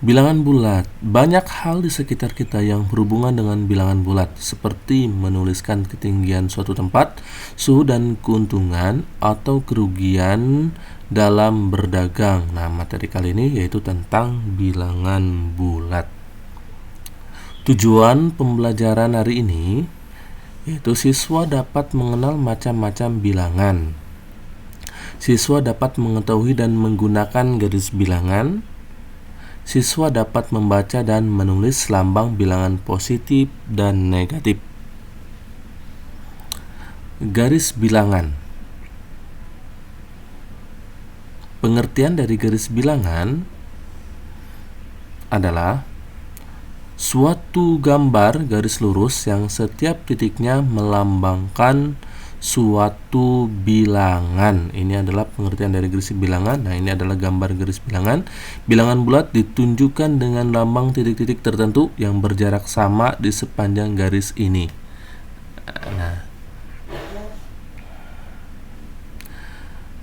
Bilangan bulat. Banyak hal di sekitar kita yang berhubungan dengan bilangan bulat, seperti menuliskan ketinggian suatu tempat, suhu dan keuntungan, atau kerugian dalam berdagang. Nah, materi kali ini yaitu tentang bilangan bulat. Tujuan pembelajaran hari ini yaitu siswa dapat mengenal macam-macam bilangan. Siswa dapat mengetahui dan menggunakan garis bilangan. Siswa dapat membaca dan menulis lambang bilangan positif dan negatif. Garis bilangan. Pengertian dari garis bilangan adalah suatu gambar garis lurus yang setiap titiknya melambangkan suatu bilangan. Ini adalah pengertian dari garis bilangan. Nah, ini adalah gambar garis bilangan. Bilangan bulat ditunjukkan dengan lambang titik-titik tertentu yang berjarak sama di sepanjang garis ini. Nah,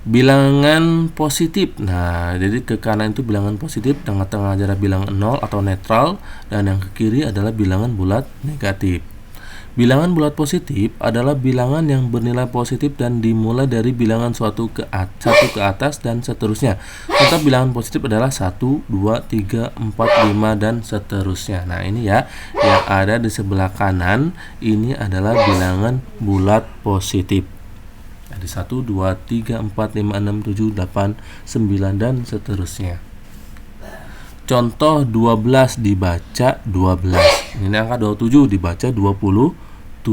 bilangan positif. Nah, jadi ke kanan itu bilangan positif, tengah-tengah adalah bilangan 0 atau netral, dan yang ke kiri adalah bilangan bulat negatif. Bilangan bulat positif adalah bilangan yang bernilai positif dan dimulai dari bilangan satu ke atas dan seterusnya. Contoh bilangan positif adalah 1, 2, 3, 4, 5 dan seterusnya. Nah, ini ya yang ada di sebelah kanan ini adalah bilangan bulat positif. Ada 1, 2, 3, 4, 5, 6, 7, 8, 9 dan seterusnya. Contoh 12 dibaca 12. Ini angka 27 dibaca 27.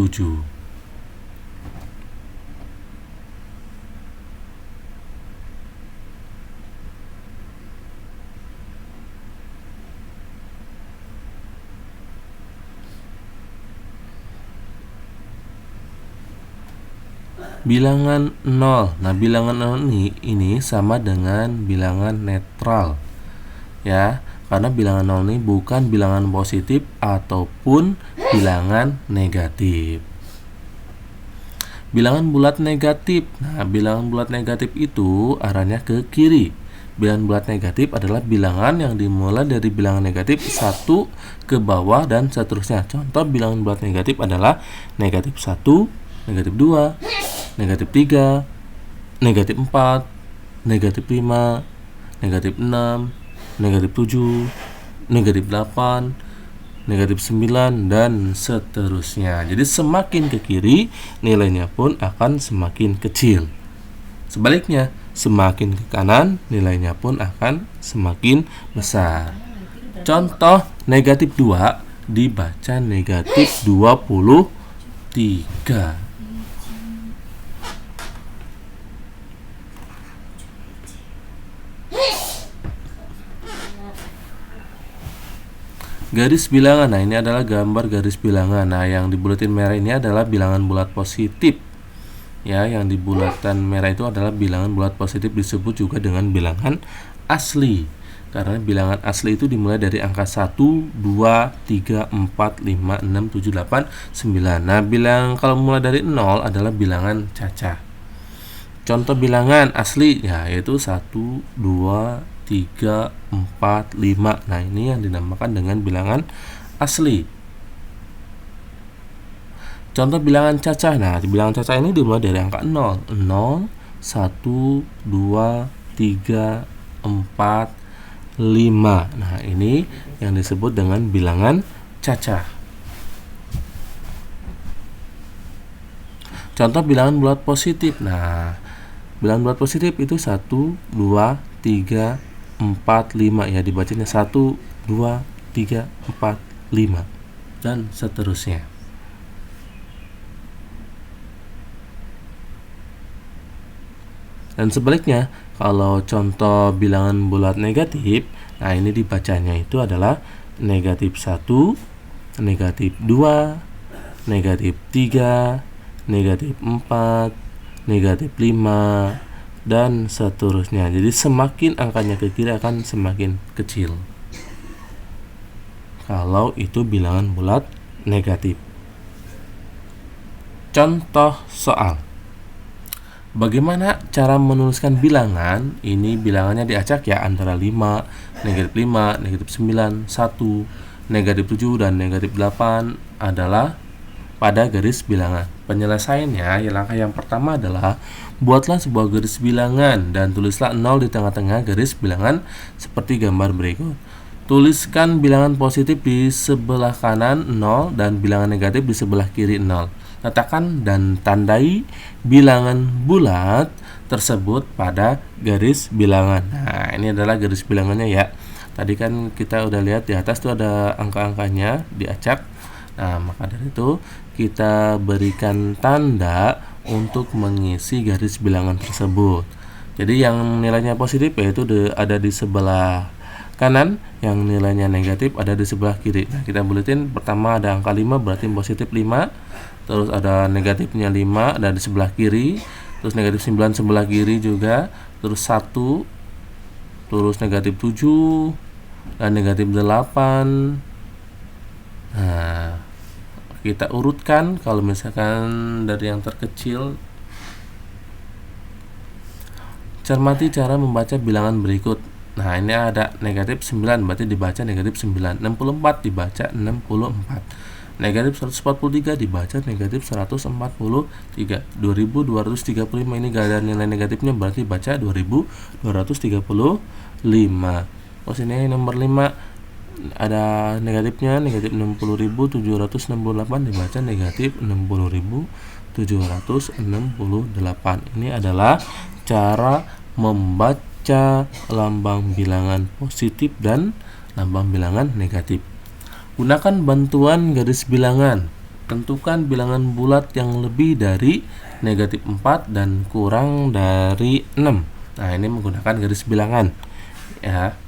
Bilangan 0. Nah, bilangan 0 ini sama dengan bilangan netral. Ya, karena bilangan 0 ini bukan bilangan positif ataupun bilangan negatif. Bilangan bulat negatif. Nah, bilangan bulat negatif itu arahnya ke kiri. Bilangan bulat negatif adalah bilangan yang dimulai dari bilangan negatif 1 ke bawah dan seterusnya. Contoh bilangan bulat negatif adalah negatif 1, negatif 2, negatif 3, negatif 4, negatif 5, negatif 6, negatif 7, negatif 8, negatif 9, dan seterusnya. Jadi semakin ke kiri, nilainya pun akan semakin kecil. Sebaliknya, semakin ke kanan, nilainya pun akan semakin besar. Contoh negatif 2 dibaca negatif 23. Garis bilangan. Nah, ini adalah gambar garis bilangan. Nah, yang di bulatin merah ini adalah bilangan bulat positif. Ya, yang di bulatan merah itu adalah bilangan bulat positif, disebut juga dengan bilangan asli. Karena bilangan asli itu dimulai dari angka 1, 2, 3, 4, 5, 6, 7, 8, 9. Nah, kalau mulai dari 0 adalah bilangan cacah. Contoh bilangan asli ya, yaitu 1, 2, 3, 4, 5. Nah, ini yang dinamakan dengan bilangan asli. Contoh bilangan cacah. Nah, di bilangan cacah ini dimulai dari angka 0. 0, 1, 2, 3, 4, 5. Nah, ini yang disebut dengan bilangan cacah. Contoh bilangan bulat positif. Nah, bilangan bulat positif itu 1, 2, 3, 4, 5. Ya, dibacanya 1, 2, 3, 4, 5 dan seterusnya. Dan sebaliknya, kalau contoh bilangan bulat negatif, nah ini dibacanya itu adalah negatif 1, negatif 2, negatif 3, negatif 4, negatif 5, dan seterusnya. Jadi semakin angkanya ke kiri akan semakin kecil kalau itu bilangan bulat negatif. Contoh soal. Bagaimana cara menuliskan bilangan? Ini bilangannya diacak ya, antara 5, negatif 5, negatif 9, 1, negatif 7, dan negatif 8 adalah pada garis bilangan. Penyelesaiannya, langkah yang pertama adalah buatlah sebuah garis bilangan dan tulislah 0 di tengah-tengah garis bilangan seperti gambar berikut. Tuliskan bilangan positif di sebelah kanan 0 dan bilangan negatif di sebelah kiri 0. Letakkan dan tandai bilangan bulat tersebut pada garis bilangan. Nah, ini adalah garis bilangannya ya. Tadi kan kita udah lihat di atas tuh ada angka-angkanya diacak. Nah, maka dari itu kita berikan tanda untuk mengisi garis bilangan tersebut. Jadi yang nilainya positif yaitu ada di sebelah kanan, yang nilainya negatif ada di sebelah kiri. Nah, kita buletin pertama ada angka 5 berarti positif 5. Terus ada negatifnya 5 ada di sebelah kiri. Terus negatif 9 sebelah kiri juga. Terus 1. Terus negatif 7 dan negatif 8. Nah, kita urutkan kalau misalkan dari yang terkecil. Cermati cara membaca bilangan berikut. Nah, ini ada negatif 9 berarti dibaca negatif 9. 64 dibaca 64. Negatif 143 dibaca negatif 143. 2235 ini gak ada nilai negatifnya berarti baca 2235. Terus ini nomor 5 ada negatifnya, negatif 60.768 dibaca negatif 60.768. Ini adalah cara membaca lambang bilangan positif dan lambang bilangan negatif. Gunakan bantuan garis bilangan. Tentukan bilangan bulat yang lebih dari negatif 4 dan kurang dari 6. Nah, ini menggunakan garis bilangan ya.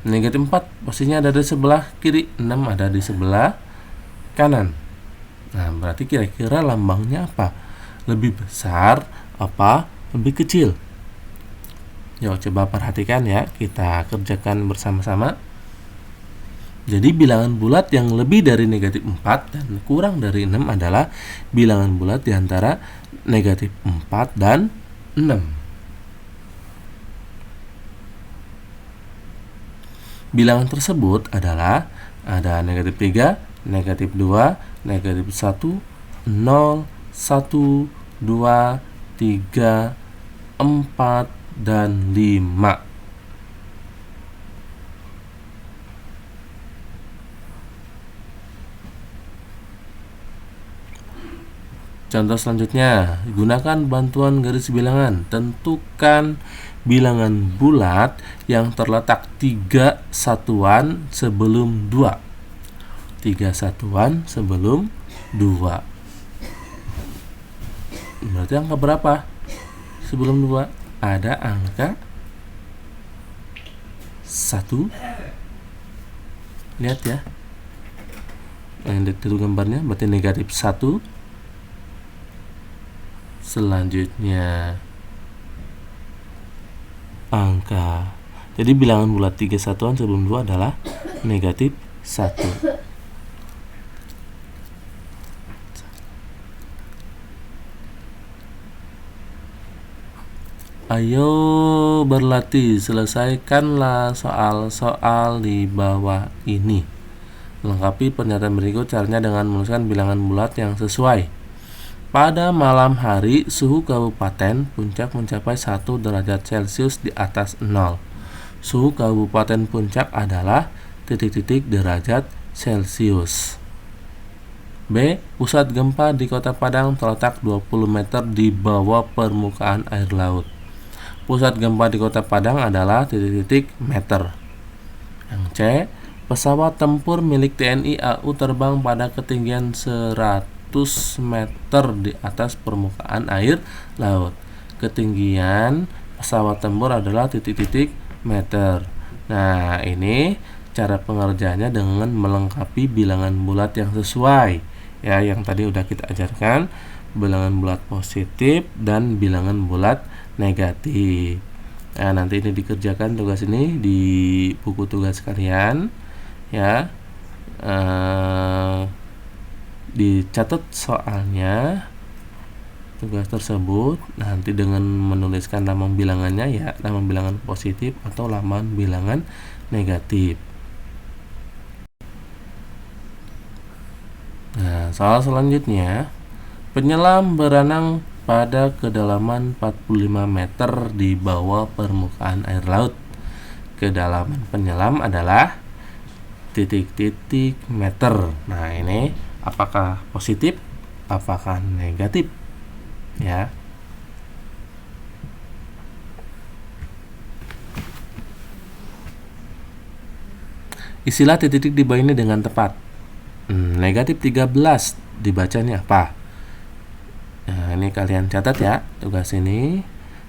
Negatif 4 posisinya ada di sebelah kiri, 6 ada di sebelah kanan. Nah, berarti kira-kira lambangnya apa? Lebih besar apa lebih kecil? Yuk coba perhatikan ya, kita kerjakan bersama-sama. Jadi bilangan bulat yang lebih dari negatif 4 dan kurang dari 6 adalah bilangan bulat di antara negatif 4 dan 6. Bilangan tersebut adalah ada negatif 3, negatif 2, negatif 1, 0, 1, 2, 3, 4, dan 5. Contoh selanjutnya, gunakan bantuan garis bilangan. Tentukan bilangan bulat yang terletak 3 satuan sebelum 2. 3 satuan sebelum 2. Berarti angka berapa sebelum 2? Ada angka 1. Lihat ya. Yang di gambarnya berarti negatif 1. Selanjutnya angka. Jadi bilangan bulat 3 satuan sebelum 2 adalah negatif 1. Ayo berlatih, selesaikanlah soal-soal di bawah ini. Lengkapi pernyataan berikut caranya dengan menuliskan bilangan bulat yang sesuai. Pada malam hari, suhu Kabupaten Puncak mencapai 1 derajat Celcius di atas 0. Suhu Kabupaten Puncak adalah ... derajat Celcius. B. Pusat gempa di Kota Padang terletak 20 meter di bawah permukaan air laut. Pusat gempa di Kota Padang adalah ... meter. Yang C. Pesawat tempur milik TNI AU terbang pada ketinggian 100 meter di atas permukaan air laut. Ketinggian pesawat tempur adalah ... meter. Nah, ini cara pengerjaannya dengan melengkapi bilangan bulat yang sesuai ya, yang tadi udah kita ajarkan, bilangan bulat positif dan bilangan bulat negatif. Nah, nanti ini dikerjakan tugas ini di buku tugas kalian ya. Dicatat soalnya tugas tersebut nanti dengan menuliskan lambang bilangannya ya, lambang bilangan positif atau lambang bilangan negatif. Nah, soal selanjutnya, penyelam berenang pada kedalaman 45 meter di bawah permukaan air laut. Kedalaman penyelam adalah titik-titik meter. Nah, ini apakah positif? Apakah negatif? Ya. Isilah titik-titik di bawah ini dengan tepat. Negatif 13 dibacanya apa? Nah, ini kalian catat ya tugas ini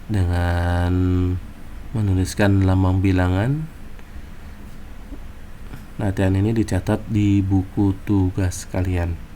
dengan menuliskan lambang bilangan. Latihan ini dicatat di buku tugas kalian.